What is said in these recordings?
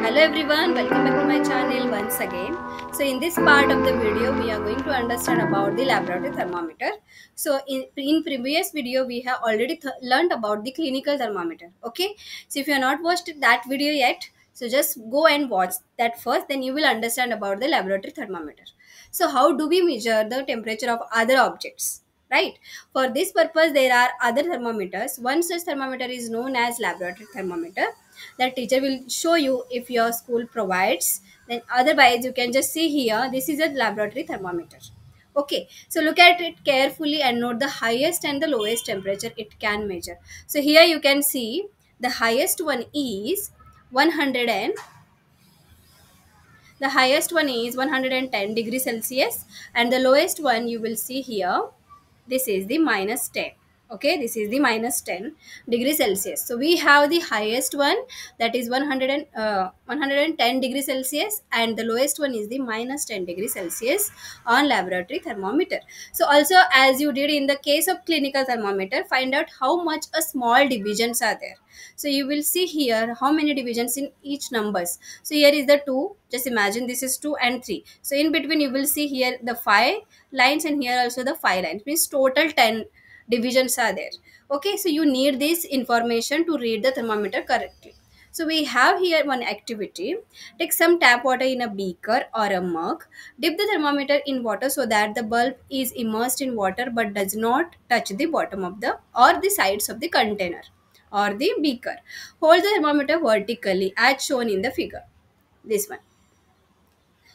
Hello everyone, welcome back to my channel once again. So in this part of the video, we are going to understand about the laboratory thermometer. So in previous video, we have already learned about the clinical thermometer. Okay, so if you have not watched that video yet, so just go and watch that first, then you will understand about the laboratory thermometer. So how do we measure the temperature of other objects? Right. For this purpose, there are other thermometers. One such thermometer is known as laboratory thermometer. That teacher will show you if your school provides. Then otherwise, you can just see here. This is a laboratory thermometer. Okay, so look at it carefully and note the highest and the lowest temperature it can measure. So here you can see the highest one is 100 and the highest one is 110 degrees Celsius, and the lowest one you will see here, this is the minus 10. Okay, this is the minus 10 degrees Celsius. So we have the highest one, that is 110 degrees Celsius, and the lowest one is the minus 10 degrees Celsius on laboratory thermometer. So also, as you did in the case of clinical thermometer, find out how much a small divisions are there. So you will see here how many divisions in each numbers. So here is the 2. Just imagine this is 2 and 3. So in between you will see here the 5 lines, and here also the 5 lines. Means total 10 divisions are there. Okay, so you need this information to read the thermometer correctly. So we have here one activity. Take some tap water in a beaker or a mug. Dip the thermometer in water so that the bulb is immersed in water but does not touch the bottom of the or the sides of the container or the beaker. Hold the thermometer vertically as shown in the figure. This one.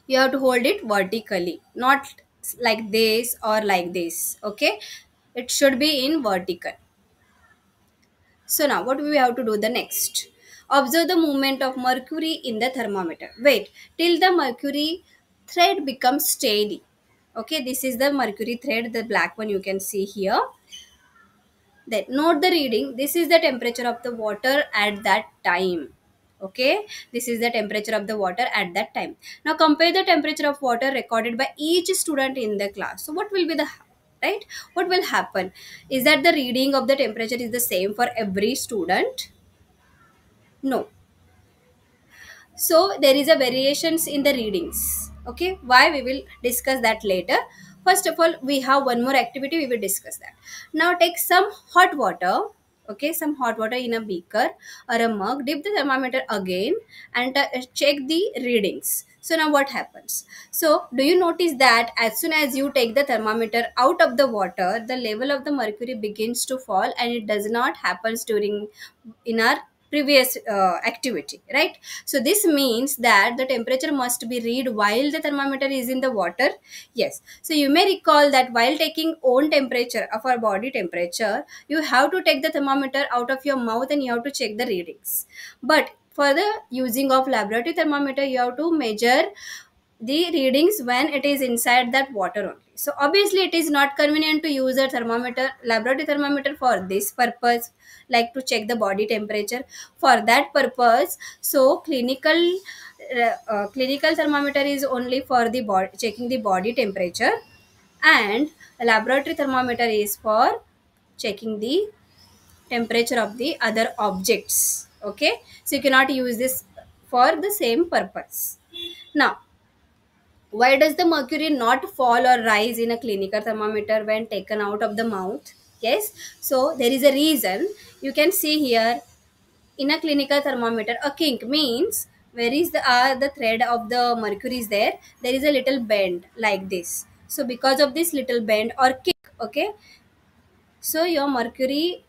You have to hold it vertically, not like this or like this. Okay. It should be in vertical. So now what we have to do the next? Observe the movement of mercury in the thermometer. Wait till the mercury thread becomes steady. Okay, this is the mercury thread, the black one you can see here. Then note the reading. This is the temperature of the water at that time. Okay, this is the temperature of the water at that time. Now compare the temperature of water recorded by each student in the class. So what will be the right? What will happen? Is that the reading of the temperature is the same for every student? No. So there is a variations in the readings. Okay, why we will discuss that later. First of all, we have one more activity, we will discuss that. Now take some hot water. Okay, some hot water in a beaker or a mug. Dip the thermometer again and check the readings. So now what happens? So do you notice that as soon as you take the thermometer out of the water, the level of the mercury begins to fall, and it does not happens during in our previous activity, right? So this means that the temperature must be read while the thermometer is in the water. Yes, so you may recall that while taking own temperature of our body temperature, you have to take the thermometer out of your mouth and you have to check the readings. But for the using of laboratory thermometer, you have to measure the readings when it is inside that water only. So obviously it is not convenient to use a thermometer, laboratory thermometer, for this purpose, like to check the body temperature. For that purpose, so clinical thermometer is only for the body, checking the body temperature, and a laboratory thermometer is for checking the temperature of the other objects. Okay, so you cannot use this for the same purpose. Now, why does the mercury not fall or rise in a clinical thermometer when taken out of the mouth? Yes, so there is a reason. You can see here in a clinical thermometer, a kink means where is the thread of the mercury is there. There is a little bend like this. So because of this little bend or kink, okay, so your mercury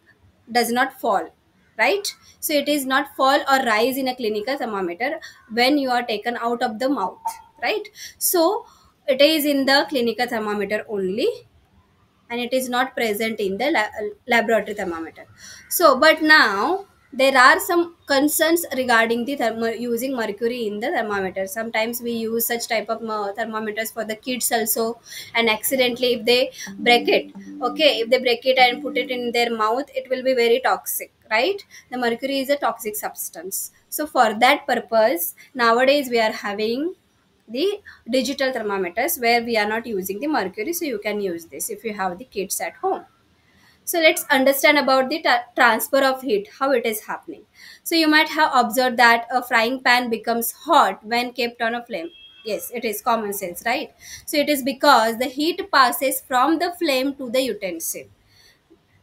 does not fall, right? So it is not fall or rise in a clinical thermometer when you are taken out of the mouth, right? So it is in the clinical thermometer only, and it is not present in the laboratory thermometer. So but now there are some concerns regarding the using mercury in the thermometer. Sometimes we use such type of thermometers for the kids also, and accidentally if they break it, okay, if they break it and put it in their mouth, it will be very toxic, right? The mercury is a toxic substance. So for that purpose, nowadays we are having the digital thermometers where we are not using the mercury, so you can use this if you have the kids at home. So let's understand about the transfer of heat, how it is happening. So you might have observed that a frying pan becomes hot when kept on a flame. Yes, it is common sense, right? So it is because the heat passes from the flame to the utensil.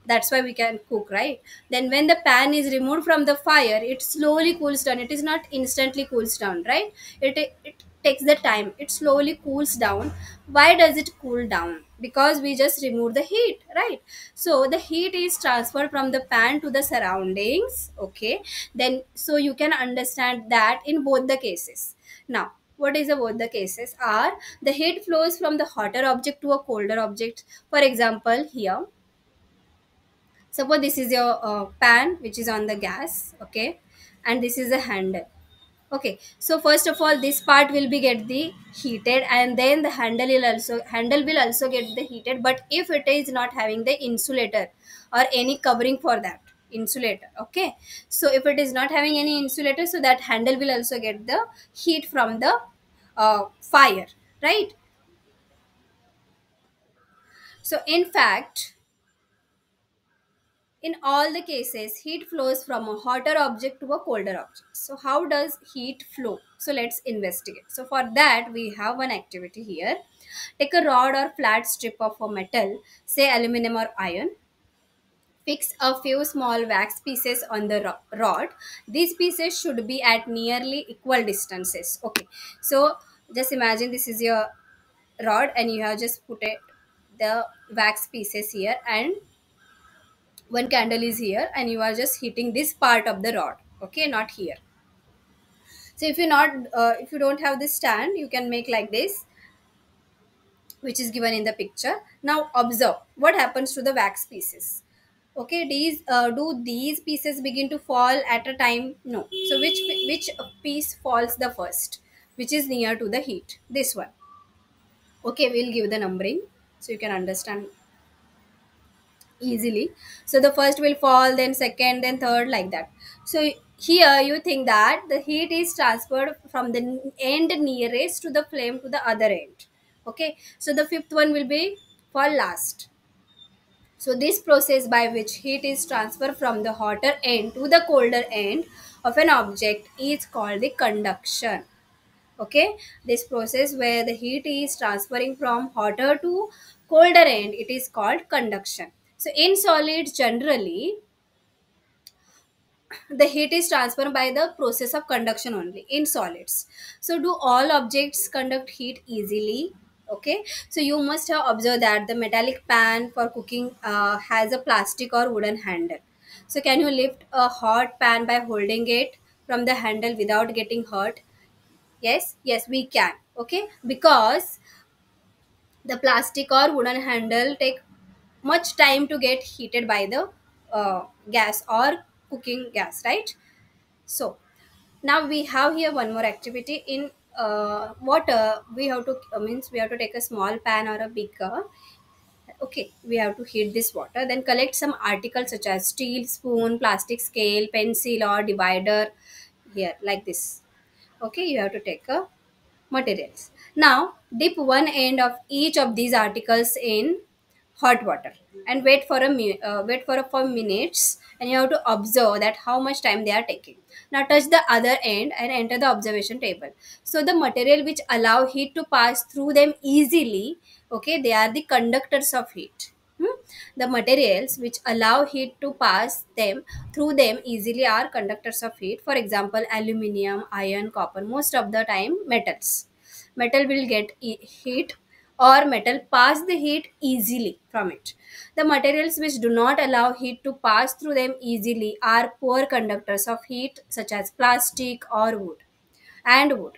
That's why we can cook, right? Then when the pan is removed from the fire, it slowly cools down. It is not instantly cools down, right? It takes the time, it slowly cools down. Why does it cool down? Because we just remove the heat, right? So the heat is transferred from the pan to the surroundings, okay? Then so you can understand that in both the cases. Now what is the both the cases are, the heat flows from the hotter object to a colder object. For example, here, suppose this is your pan which is on the gas, okay, and this is the handle. Okay, so first of all this part will be get the heated, and then the handle will also get the heated. But if it is not having the insulator or any covering for that insulator, okay, so if it is not having any insulator, so that handle will also get the heat from the fire, right? So in fact, in all the cases, heat flows from a hotter object to a colder object. So, how does heat flow? So, let's investigate. So, for that, we have one activity here. Take a rod or flat strip of a metal, say aluminum or iron. Fix a few small wax pieces on the rod. These pieces should be at nearly equal distances. Okay, so just imagine this is your rod, and you have just put it the wax pieces here, and one candle is here, and you are just heating this part of the rod, okay, not here. So if you don't have this stand, you can make like this, which is given in the picture. Now observe what happens to the wax pieces. Okay, these do these pieces begin to fall at a time? No. So which piece falls the first, which is near to the heat? This one. Okay, we'll give the numbering so you can understand easily. So the first will fall, then second, then third, like that. So here you think that the heat is transferred from the end nearest to the flame to the other end. Okay, so the fifth one will be for last. So this process by which heat is transferred from the hotter end to the colder end of an object is called the conduction. Okay, this process where the heat is transferring from hotter to colder end, it is called conduction. So in solids generally, the heat is transferred by the process of conduction only in solids. So do all objects conduct heat easily? Okay, so you must have observed that the metallic pan for cooking has a plastic or wooden handle. So can you lift a hot pan by holding it from the handle without getting hurt? Yes, yes, we can. Okay, because the plastic or wooden handle take much time to get heated by the gas or cooking gas, right? So now we have here one more activity in water. We have to means we have to take a small pan or a beaker. Okay, we have to heat this water, then collect some articles such as steel spoon, plastic scale, pencil or divider, here like this. Okay, you have to take a materials. Now dip one end of each of these articles in hot water and wait for a few minutes, and you have to observe that how much time they are taking. Now touch the other end and enter the observation table. So the material which allow heat to pass through them easily, okay, they are the conductors of heat. The materials which allow heat to pass them through them easily are conductors of heat. For example, aluminium, iron, copper, most of the time metals. Metal will get heat, or metal pass the heat easily from it. The materials which do not allow heat to pass through them easily are poor conductors of heat, such as plastic or wood.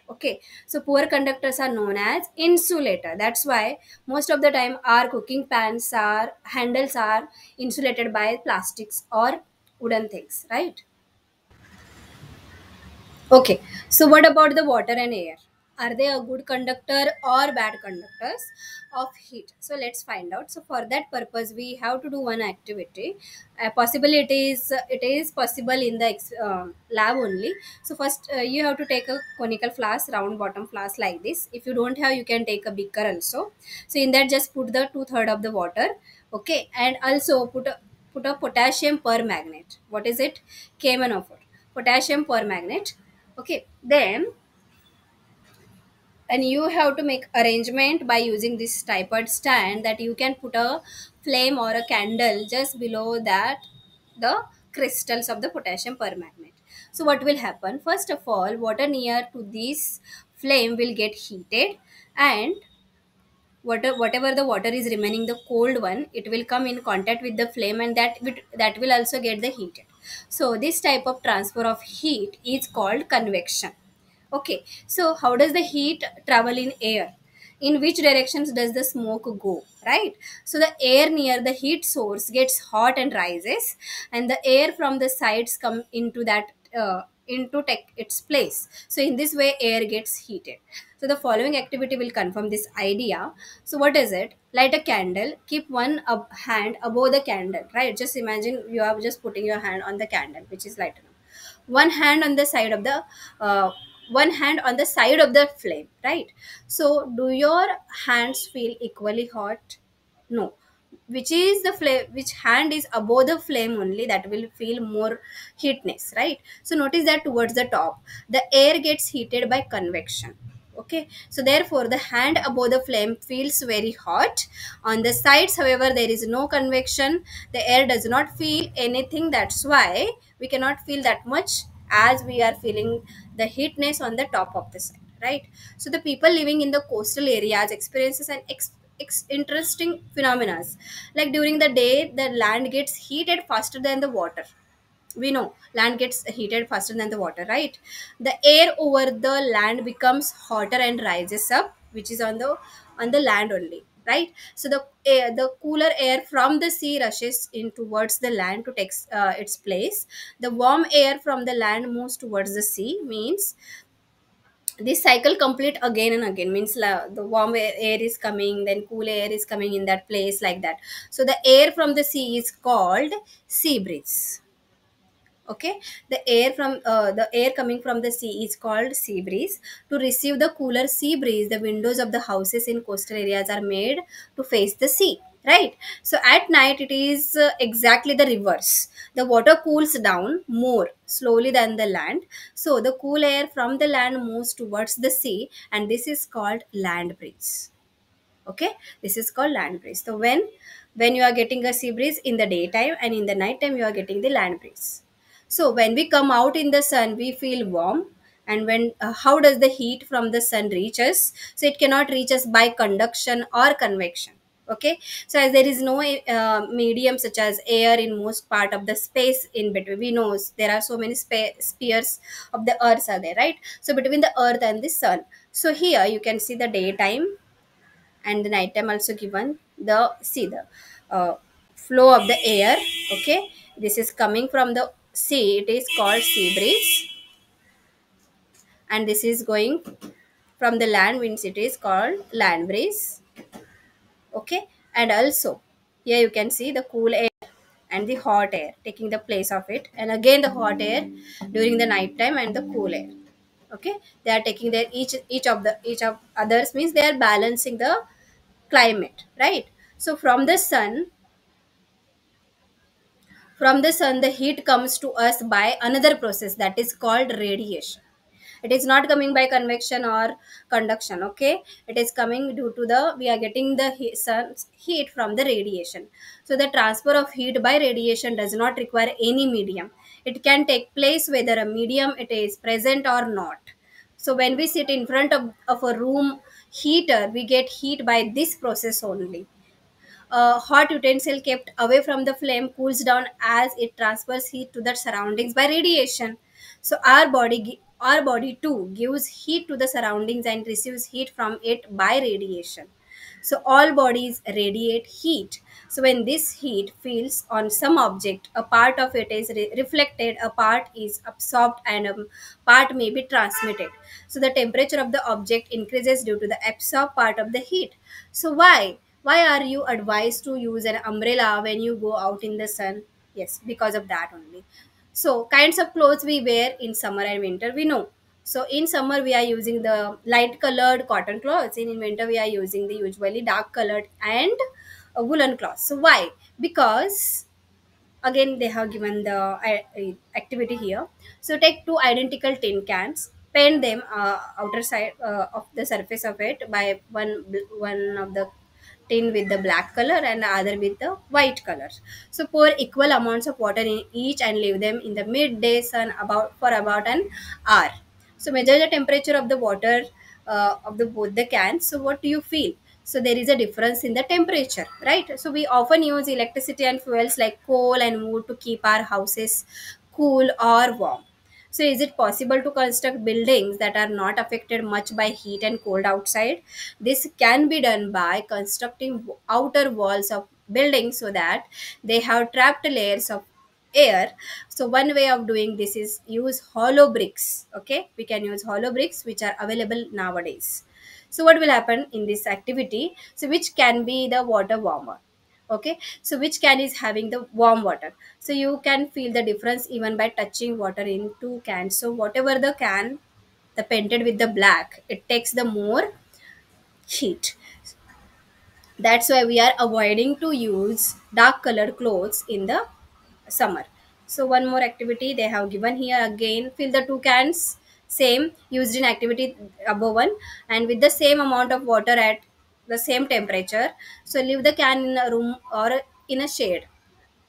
Okay, so poor conductors are known as insulator. That's why most of the time our cooking pans are handles are insulated by plastics or wooden things, right? Okay, so what about the water and air? Are they a good conductor or bad conductors of heat? So let's find out. So for that purpose, we have to do one activity. Possibly it is possible in the lab only. So first, you have to take a conical flask, round bottom flask like this. If you don't have, you can take a beaker also. So in that, just put the 2/3 of the water. Okay, and also put put a potassium permanganate. What is it? KMnO4. Potassium permanganate. Okay. Then, and you have to make arrangement by using this tripod stand, that you can put a flame or a candle just below that, the crystals of the potassium permanganate. So what will happen? First of all, water near to this flame will get heated, and whatever the water is remaining, the cold one, it will come in contact with the flame, and that will also get the heated. So this type of transfer of heat is called convection. Okay, so how does the heat travel in air? In which directions does the smoke go, right? So the air near the heat source gets hot and rises, and the air from the sides come into that, into take its place. So in this way, air gets heated. So the following activity will confirm this idea. So what is it? Light a candle, keep one hand above the candle, right? Just imagine you are just putting your hand on the candle which is lighted up, one hand on the side of the, uh, one hand on the side of the flame, right? So do your hands feel equally hot? No. Which is the flame, which hand is above the flame only, that will feel more heatness, right? So notice that towards the top, the air gets heated by convection. Okay, so therefore the hand above the flame feels very hot. On the sides, however, there is no convection, the air does not feel anything. That's why we cannot feel that much as we are feeling the heatness on the top of the side, right? So the people living in the coastal areas experiences an interesting phenomena, like during the day the land gets heated faster than the water. We know land gets heated faster than the water, right? The air over the land becomes hotter and rises up, which is on the land only, right? So the cooler air from the sea rushes in towards the land to take its place. The warm air from the land moves towards the sea, means this cycle complete again and again, means the warm air is coming, then cool air is coming in that place, like that. So the air from the sea is called sea breeze. Okay, the air coming from the sea is called sea breeze. To receive the cooler sea breeze, the windows of the houses in coastal areas are made to face the sea, right? So at night it is exactly the reverse. The water cools down more slowly than the land, so the cool air from the land moves towards the sea, and this is called land breeze. Okay, this is called land breeze. So when you are getting a sea breeze in the daytime, and in the night time you are getting the land breeze. So when we come out in the sun, we feel warm. And when how does the heat from the sun reach us? So it cannot reach us by conduction or convection. Okay, so as there is no medium such as air in most part of the space in between, we know there are so many spheres of the earth are there, right? So between the earth and the sun, so here you can see the daytime and the nighttime also given. The see the uh, flow of the air. Okay, this is coming from the sea, it is called sea breeze, and this is going from the land, means it is called land breeze. Okay, and also here you can see the cool air and the hot air taking the place of it, and again the hot air during the night time and the cool air. Okay, they are taking their each of others, means they are balancing the climate, right? So from the sun the heat comes to us by another process, that is called radiation. It is not coming by convection or conduction. Okay, it is coming due to the, we are getting the sun's heat from the radiation. So the transfer of heat by radiation does not require any medium. It can take place whether a medium it is present or not. So when we sit in front of a room heater, we get heat by this process only. A hot utensil kept away from the flame cools down as it transfers heat to the surroundings by radiation. So our body too gives heat to the surroundings and receives heat from it by radiation. So all bodies radiate heat. So when this heat falls on some object, a part of it is reflected, a part is absorbed, and a part may be transmitted. So the temperature of the object increases due to the absorbed part of the heat. So why are you advised to use an umbrella when you go out in the sun? Yes, because of that only. So kinds of clothes we wear in summer and winter, we know. So in summer we are using the light colored cotton clothes. In winter we are using the usually dark colored and woolen cloths. So why? Because Again, they have given the activity here. So take two identical tin cans, paint them outer side of the surface of it by one of the tin with the black color and the other with the white color. So pour equal amounts of water in each and leave them in the midday sun about for about an hour. So measure the temperature of the water of the both the cans. So what do you feel? So there is a difference in the temperature, right? So we often use electricity and fuels like coal and wood to keep our houses cool or warm. So is it possible to construct buildings that are not affected much by heat and cold outside? This can be done by constructing outer walls of buildings so that they have trapped layers of air. So one way of doing this is use hollow bricks. Okay, we can use hollow bricks which are available nowadays. So what will happen in this activity? So which can be the water warmer? Okay, so which can is having the warm water? So you can feel the difference even by touching water in two cans. So whatever the can, the painted with the black, it takes the more heat. That's why we are avoiding to use dark colored clothes in the summer. So one more activity they have given here. Again, fill the two cans, same used in activity above one, and with the same amount of water at the same temperature. So leave the can in a room or in a shade.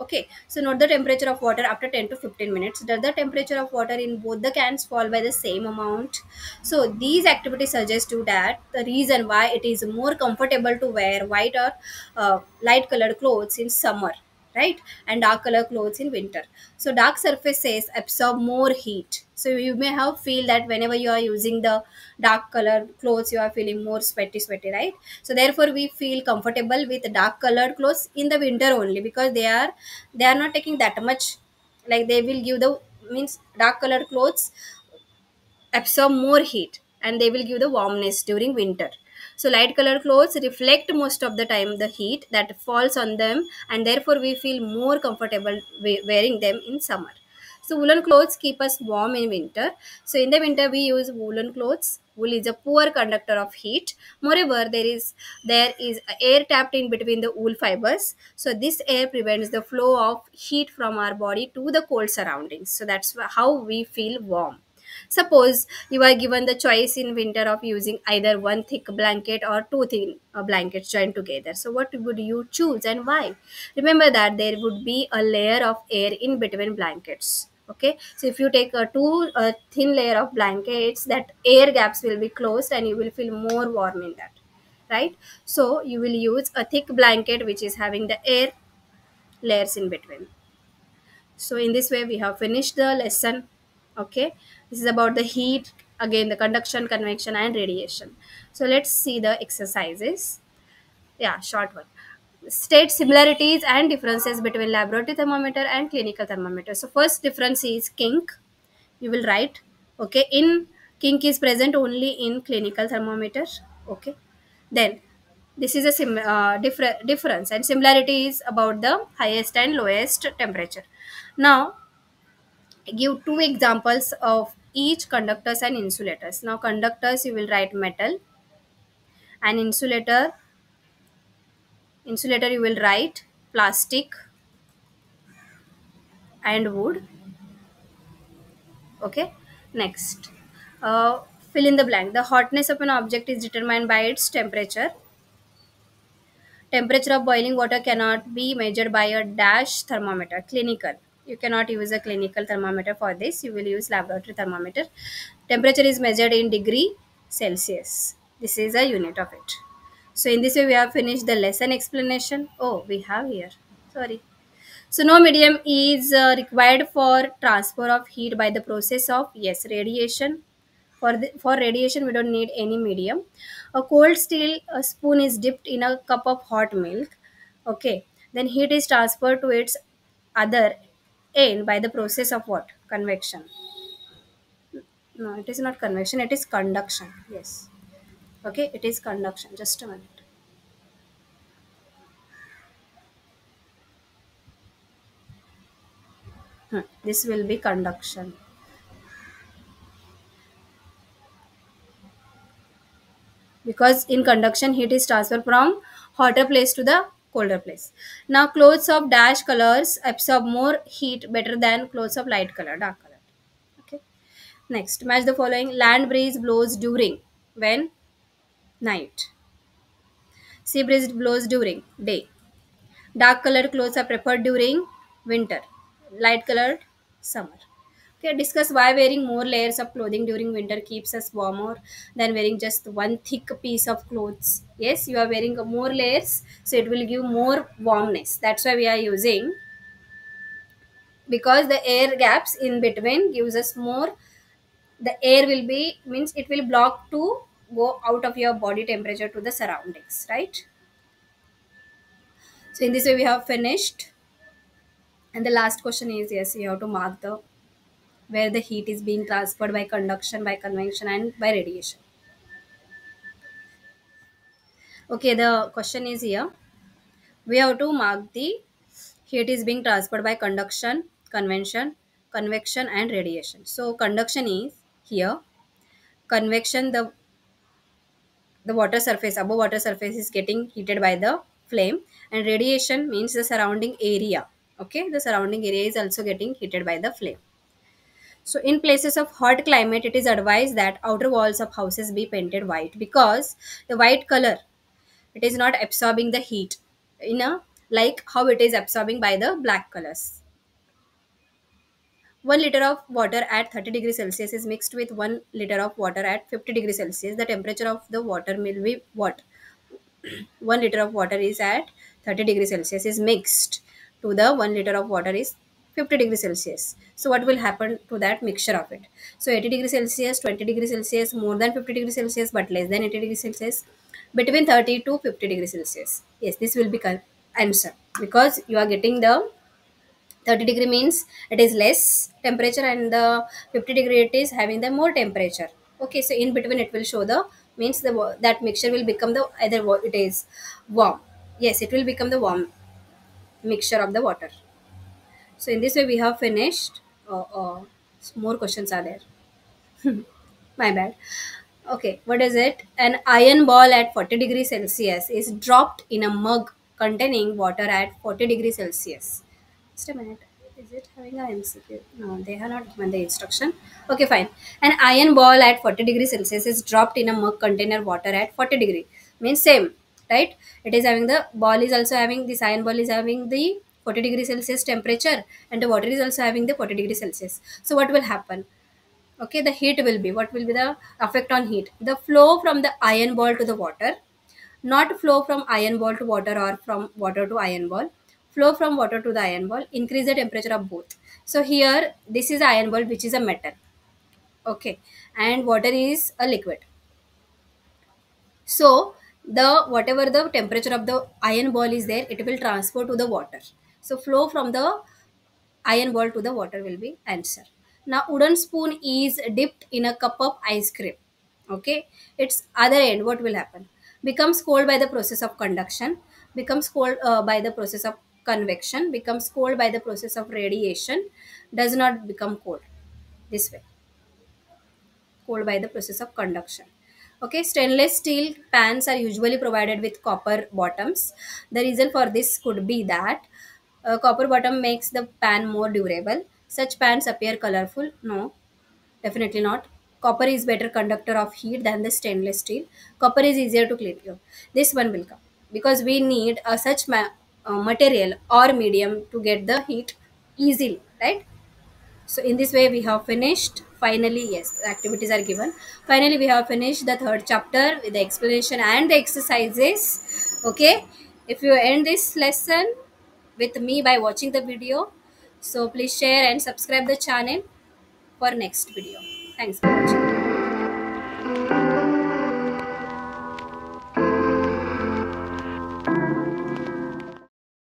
Okay, so note the temperature of water after 10 to 15 minutes. Does the temperature of water in both the cans fall by the same amount? So these activities suggest you that the reason why it is more comfortable to wear white or light colored clothes in summer, right, and dark color clothes in winter. So dark surfaces absorb more heat. So you may have feel that whenever you are using the dark colored clothes, you are feeling more sweaty, right? So therefore we feel comfortable with dark colored clothes in the winter only, because they are not taking that much, like they will give the means dark colored clothes absorb more heat and they will give the warmness during winter. So light colored clothes reflect most of the time the heat that falls on them, and therefore we feel more comfortable wearing them in summer. So woolen clothes keep us warm in winter. So in the winter we use woolen clothes. Wool is a poor conductor of heat. Moreover, there is air tapped in between the wool fibers. So this air prevents the flow of heat from our body to the cold surroundings. So that's how we feel warm. Suppose you are given the choice in winter of using either one thick blanket or two thin blankets joined together. So, what would you choose and why? Remember that there would be a layer of air in between blankets. Okay, so if you take a two thin layer of blankets, that air gaps will be closed and you will feel more warm in that, right? So, you will use a thick blanket which is having the air layers in between. So in this way we have finished the lesson. Okay, this is about the heat, again the conduction, convection and radiation. So let's see the exercises. Yeah, short one. State similarities and differences between laboratory thermometer and clinical thermometer. So first difference is kink. You will write, okay, in kink is present only in clinical thermometer. Okay, then this is a difference, and similarity is about the highest and lowest temperature. Now give two examples of each conductors and insulators. Now conductors you will write metal, and insulator you will write plastic and wood. Okay, next, uh, fill in the blank. The hotness of an object is determined by its temperature. Temperature of boiling water cannot be measured by a dash thermometer. Clinical. You cannot use a clinical thermometer for this. You will use laboratory thermometer. Temperature is measured in degree Celsius. This is a unit of it. So in this way we have finished the lesson explanation. Oh, we have here. Sorry. So no medium is required for transfer of heat by the process of, yes, radiation. For radiation, we don't need any medium. A cold steel spoon is dipped in a cup of hot milk. Okay, then heat is transferred to its other end by the process of what? Convection. No, it is not convection. It is conduction. Yes. Okay, it is conduction. Just a minute. This will be conduction. Because in conduction heat is transferred from hotter place to the colder place. Now clothes of dash colors absorb more heat better than clothes of light color, dark color. Okay. Next, match the following. Land breeze blows during when? Night. Sea breeze blows during day. Dark colored clothes are preferred during winter. Light colored summer. Okay, discuss why wearing more layers of clothing during winter keeps us warmer than wearing just one thick piece of clothes. Yes, you are wearing more layers, so it will give more warmness. That's why we are using, because the air gaps in between gives us more. The air will be, means it will block to go out of your body temperature to the surroundings, right? So in this way we have finished. And the last question is, yes, you have to mark the where the heat is being transferred by conduction, by convection, and by radiation. Okay, the question is here. We have to mark the heat is being transferred by conduction, convention, convection, and radiation. So conduction is here. Convection, the water surface, above water surface is getting heated by the flame, and radiation means the surrounding area. Okay, the surrounding area is also getting heated by the flame. So in places of hot climate, it is advised that outer walls of houses be painted white, because the white color, it is not absorbing the heat in a, like how it is absorbing by the black colors. 1 liter of water at 30 degrees Celsius is mixed with 1 liter of water at 50 degrees Celsius. The temperature of the water will be what? 1 liter of water is at 30 degrees Celsius is mixed to the 1 liter of water is 50 degrees Celsius. So what will happen to that mixture of it? So 80 degrees Celsius, 20 degrees Celsius, more than 50 degrees Celsius but less than 80 degrees Celsius, between 30 to 50 degrees Celsius. Yes, this will be answer, because you are getting the 30-degree means it is less temperature, and the 50-degree it is having the more temperature. Okay, so in between it will show the, means the that mixture will become the, either it is warm. Yes, it will become the warm mixture of the water. So in this way we have finished. More questions are there. My bad. Okay, what is it? An iron ball at 40 degrees Celsius is dropped in a mug containing water at 40 degrees Celsius. Just a minute. Is it having a MCQ? No, they have not given the instruction. Okay, fine. An iron ball at 40 degrees Celsius is dropped in a mug container water at 40 degree. Means same, right? It is having the ball is also having, this iron ball is having the 40 degrees Celsius temperature, and the water is also having the 40 degrees Celsius. So what will happen? Okay, the heat will be, what will be the effect on heat? The flow from the iron ball to the water, not flow from iron ball to water or from water to iron ball. Flow from water to the iron ball increase the temperature of both. So here this is iron ball, which is a metal. Okay, and water is a liquid. So the whatever the temperature of the iron ball is there, it will transfer to the water. So flow from the iron ball to the water will be answer. Now wooden spoon is dipped in a cup of ice cream. Okay, its other end, what will happen? Becomes cold by the process of conduction, becomes cold by the process of convection, becomes cold by the process of radiation, does not become cold. This way, cold by the process of conduction. Okay, stainless steel pans are usually provided with copper bottoms. The reason for this could be that copper bottom makes the pan more durable. Such pans appear colorful. No, definitely not. Copper is better conductor of heat than the stainless steel. Copper is easier to clean you. This one will come, because we need such material or medium to get the heat easily, right? So in this way we have finished. Finally, yes, the activities are given. Finally, we have finished the third chapter with the explanation and the exercises. Okay, if you end this lesson with me by watching the video, so please share and subscribe the channel for next video. Thanks for watching.